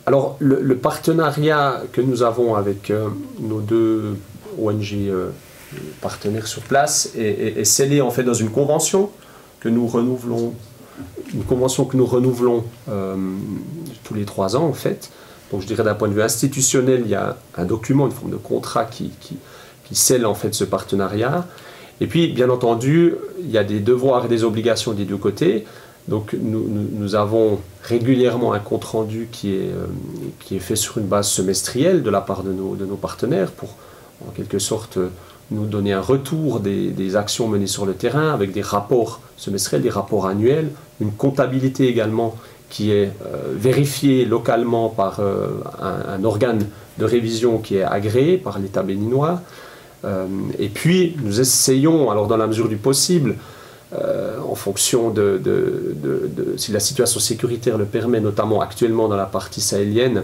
Alors, le partenariat que nous avons avec nos deux ONG partenaires sur place est scellé en fait dans une convention que nous renouvelons, tous les 3 ans en fait. Donc je dirais d'un point de vue institutionnel, il y a un document, une forme de contrat qui scelle en fait ce partenariat. Et puis, bien entendu, il y a des devoirs et des obligations des deux côtés. Donc nous avons régulièrement un compte-rendu qui est fait sur une base semestrielle de la part de nos partenaires pour, en quelque sorte, nous donner un retour des actions menées sur le terrain avec des rapports semestriels, des rapports annuels, une comptabilité également qui est vérifiée localement par un organe de révision qui est agréé par l'État béninois. Et puis nous essayons, alors dans la mesure du possible, en fonction si la situation sécuritaire le permet, notamment actuellement dans la partie sahélienne,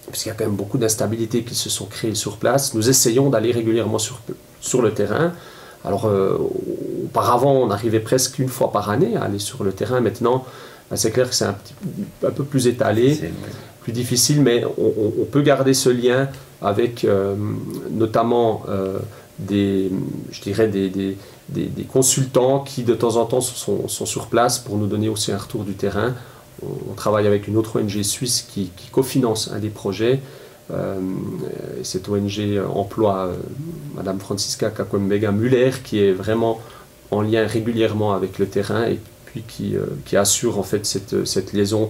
puisqu'il y a quand même beaucoup d'instabilités qui se sont créées sur place, nous essayons d'aller régulièrement sur le terrain. Alors auparavant on arrivait presque une fois par année à aller sur le terrain, maintenant c'est clair que c'est un peu plus étalé, plus difficile, mais on peut garder ce lien avec notamment des consultants qui de temps en temps sont sur place pour nous donner aussi un retour du terrain. On travaille avec une autre ONG suisse qui cofinance un des projets. Cette ONG emploie Madame Franziska Kakwembega Müller, qui est vraiment en lien régulièrement avec le terrain et puis qui assure en fait cette liaison,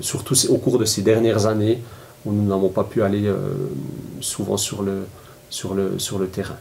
surtout au cours de ces dernières années où nous n'avons pas pu aller souvent sur le terrain.